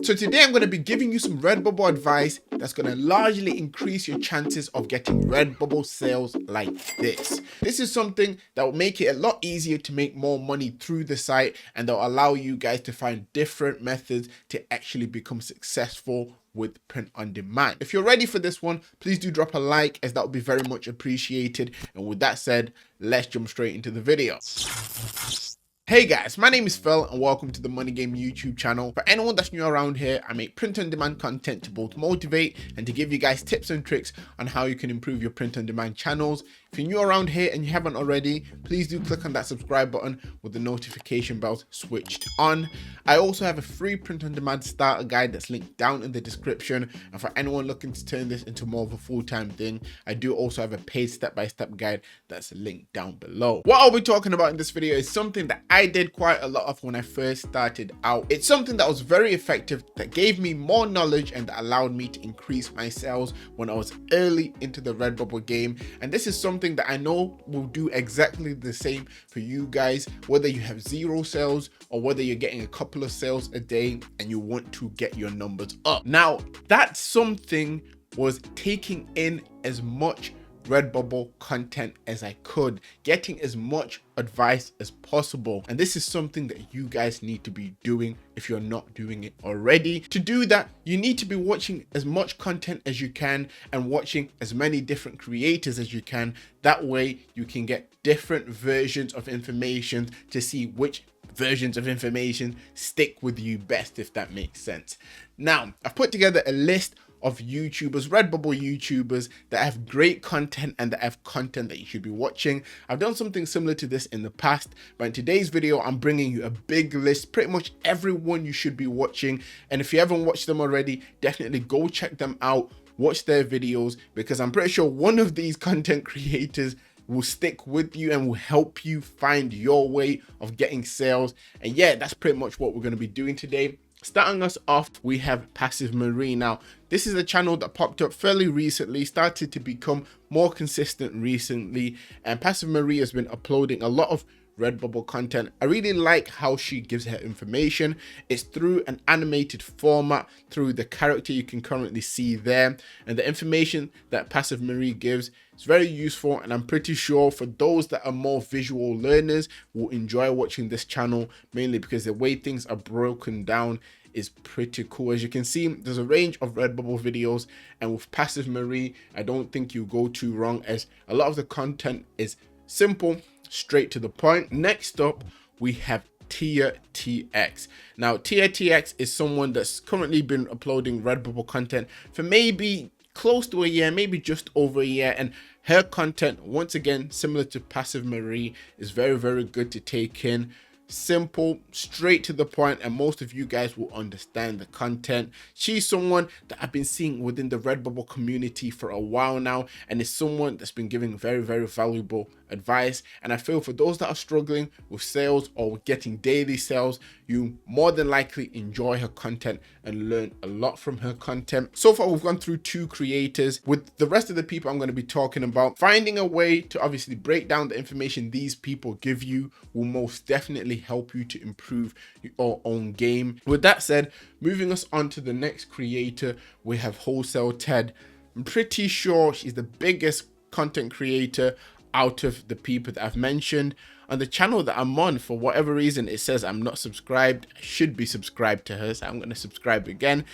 So today I'm going to be giving you some Redbubble advice that's going to largely increase your chances of getting Redbubble sales like this. This is something that will make it a lot easier to make more money through the site, and they'll allow you guys to find different methods to actually become successful with print on demand. If you're ready for this one, please do drop a like, as that would be very much appreciated. And with that said, let's jump straight into the video. Hey guys, my name is Phil and welcome to the Money Game YouTube channel. For anyone that's new around here, I make print on demand content to both motivate and to give you guys tips and tricks on how you can improve your print on demand channels. If you're new around here and you haven't already, please do click on that subscribe button with the notification bells switched on. I also have a free print on demand starter guide that's linked down in the description. And for anyone looking to turn this into more of a full-time thing, I do also have a paid step-by-step guide that's linked down below. What I'll be talking about in this video is something that I did quite a lot of when I first started out. It's something that was very effective, that gave me more knowledge and that allowed me to increase my sales when I was early into the Redbubble game. And this is something that I know will do exactly the same for you guys, whether you have zero sales or whether you're getting a couple of sales a day and you want to get your numbers up. Now, that something was taking in as much Redbubble content as I could, getting as much advice as possible. And this is something that you guys need to be doing if you're not doing it already. To do that, you need to be watching as much content as you can and watching as many different creators as you can. That way you can get different versions of information to see which versions of information stick with you best, if that makes sense. Now, I've put together a list of YouTubers, Redbubble YouTubers that have great content and that have content that you should be watching. I've done something similar to this in the past, but in today's video, I'm bringing you a big list, pretty much everyone you should be watching. And if you haven't watched them already, definitely go check them out, watch their videos, because I'm pretty sure one of these content creators will stick with you and will help you find your way of getting sales. And yeah, that's pretty much what we're going to be doing today. Starting us off, we have Passive Marie. Now, this is a channel that popped up fairly recently, started to become more consistent recently, and Passive Marie has been uploading a lot of Redbubble content. I really like how she gives her information. It's through an animated format, through the character you can currently see there, and the information that Passive Marie gives is very useful, and I'm pretty sure for those that are more visual learners will enjoy watching this channel, mainly because the way things are broken down is pretty cool. As you can see, there's a range of Redbubble videos, and with Passive Marie, I don't think you go too wrong, as a lot of the content is simple, straight to the point. Next up, we have Tia TX. Now, Tia TX is someone that's currently been uploading Redbubble content for maybe close to a year, maybe just over a year, and her content, once again, similar to Passive Marie, is very, very good to take in. Simple, straight to the point, and most of you guys will understand the content. She's someone that I've been seeing within the Redbubble community for a while now, and is someone that's been giving very, very valuable advice. And I feel for those that are struggling with sales or with getting daily sales, you more than likely enjoy her content and learn a lot from her content. So far, we've gone through two creators. With the rest of the people I'm going to be talking about, finding a way to obviously break down the information these people give you will most definitely help you to improve your own game. With that said, moving us on to the next creator, we have Wholesale Ted. I'm pretty sure she's the biggest content creator out of the people that I've mentioned. On the channel that I'm on, for whatever reason, it says I'm not subscribed. I should be subscribed to her, so I'm going to subscribe again.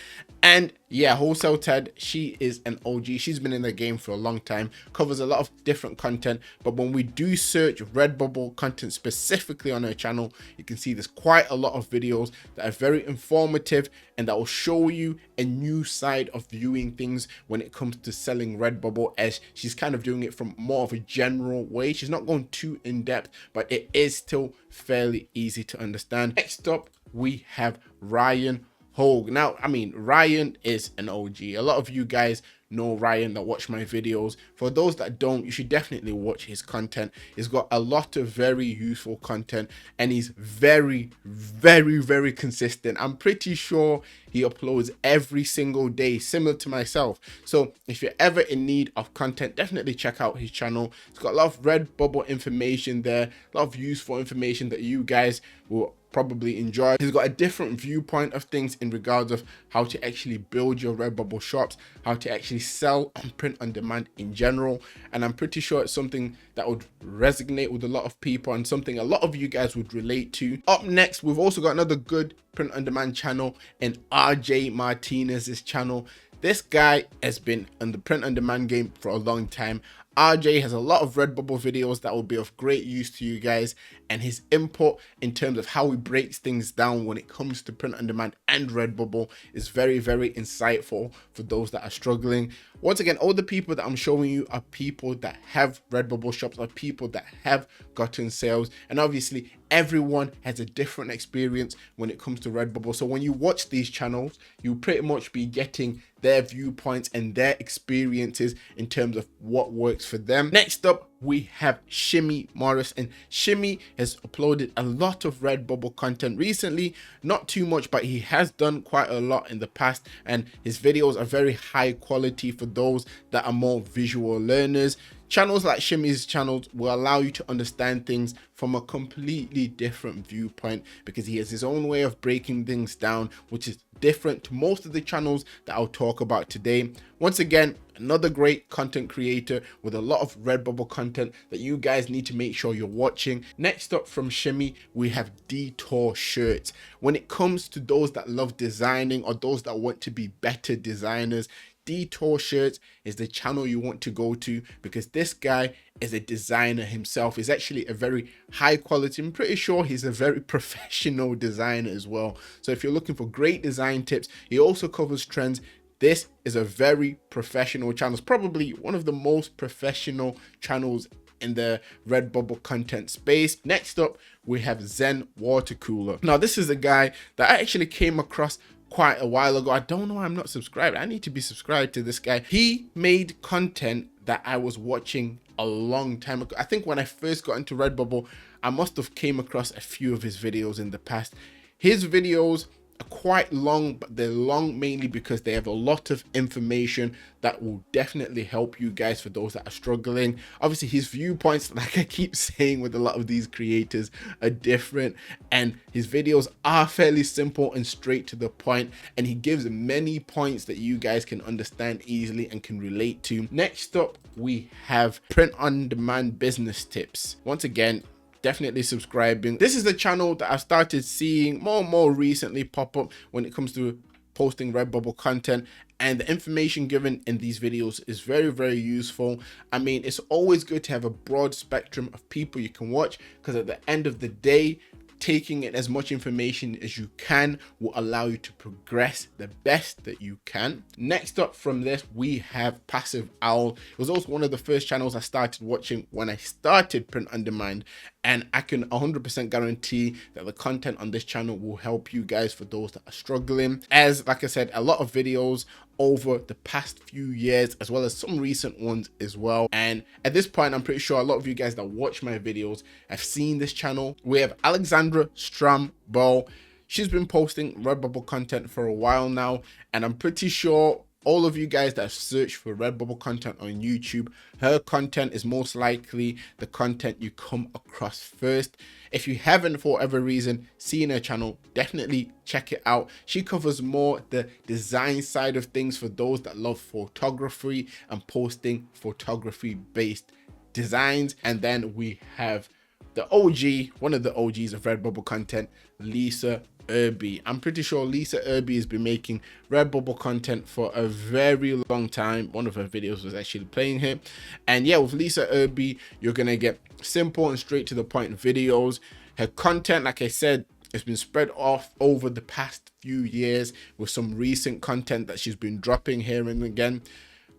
And yeah, Wholesale Ted, she is an OG. She's been in the game for a long time, covers a lot of different content. But when we do search Redbubble content specifically on her channel, you can see there's quite a lot of videos that are very informative and that will show you a new side of viewing things when it comes to selling Redbubble, as she's kind of doing it from more of a general way. She's not going too in depth, but it is still fairly easy to understand. Next up, we have Ryan Hogue. Now, I mean, Ryan is an OG. A lot of you guys know Ryan that watch my videos. For those that don't, you should definitely watch his content. He's got a lot of very useful content, and he's very, very, very consistent. I'm pretty sure he uploads every single day, similar to myself. So if you're ever in need of content, definitely check out his channel. It's got a lot of Redbubble information there, a lot of useful information that you guys will probably enjoy. He's got a different viewpoint of things in regards of how to actually build your Redbubble shops, how to actually sell and print on demand in general. And I'm pretty sure it's something that would resonate with a lot of people and something a lot of you guys would relate to. Up next, we've also got another good print on demand channel in RJ Martinez's channel. This guy has been in the print on demand game for a long time. RJ has a lot of Redbubble videos that will be of great use to you guys, and his input in terms of how he breaks things down when it comes to print on demand and Redbubble is very, very insightful for those that are struggling. Once again, all the people that I'm showing you are people that have Redbubble shops, are people that have gotten sales, and obviously everyone has a different experience when it comes to Redbubble. So when you watch these channels, you pretty much be getting their viewpoints and their experiences in terms of what works for them. Next up, we have Shimmy Morris, and Shimmy has uploaded a lot of Redbubble content recently, not too much, but he has done quite a lot in the past, and his videos are very high quality for those that are more visual learners. Channels like Shimmy's channels will allow you to understand things from a completely different viewpoint because he has his own way of breaking things down, which is different to most of the channels that I'll talk about today. Once again, another great content creator with a lot of Redbubble content that you guys need to make sure you're watching. Next up from Shimmy, we have Detour Shirts. When it comes to those that love designing or those that want to be better designers, Detour Shirts is the channel you want to go to because this guy is a designer himself. He's actually a very high quality, I'm pretty sure he's a very professional designer as well. So if you're looking for great design tips, he also covers trends. This is a very professional channel. It's probably one of the most professional channels in the Redbubble content space. Next up, we have Zen Water Cooler. Now, this is a guy that I actually came across quite a while ago. I don't know why I'm not subscribed. I need to be subscribed to this guy. He made content that I was watching a long time ago. I think when I first got into Redbubble, I must have came across a few of his videos in the past. His videos are quite long, but they're long mainly because they have a lot of information that will definitely help you guys for those that are struggling. Obviously, his viewpoints, like I keep saying with a lot of these creators, are different, and his videos are fairly simple and straight to the point, and he gives many points that you guys can understand easily and can relate to. Next up, we have print on demand business tips. Once again, definitely subscribing. This is the channel that I've started seeing more and more recently pop up when it comes to posting Redbubble content, and the information given in these videos is very, very useful. I mean, it's always good to have a broad spectrum of people you can watch because at the end of the day, taking in as much information as you can will allow you to progress the best that you can. Next up from this, we have Passive Owl. It was also one of the first channels I started watching when I started print on demand, and I can 100% guarantee that the content on this channel will help you guys for those that are struggling. As like I said, a lot of videos over the past few years as well as some recent ones as well, and at this point I'm pretty sure a lot of you guys that watch my videos have seen this channel. We have Alexandra Strambo. She's been posting Redbubble content for a while now, and I'm pretty sure all of you guys that have searched for Redbubble content on YouTube, her content is most likely the content you come across first. If you haven't for whatever reason seen her channel, definitely check it out. She covers more the design side of things for those that love photography and posting photography based designs. And then we have the OG, one of the OGs of Redbubble content, Lisa Irby. I'm pretty sure Lisa Irby has been making Redbubble content for a very long time. One of her videos was actually playing here. And yeah, with Lisa Irby, you're gonna get simple and straight to the point videos. Her content, like I said, it's been spread off over the past few years with some recent content that she's been dropping here and again.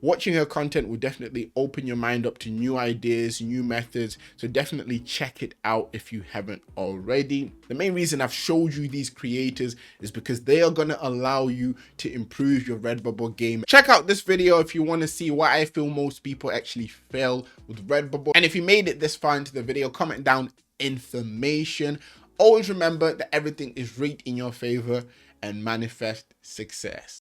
Watching her content will definitely open your mind up to new ideas, new methods, so definitely check it out if you haven't already. The main reason I've showed you these creators is because they are going to allow you to improve your Redbubble game. Check out this video if you want to see why I feel most people actually fail with Redbubble. And if you made it this far into the video, comment down information. Always remember that everything is right in your favor and manifest success.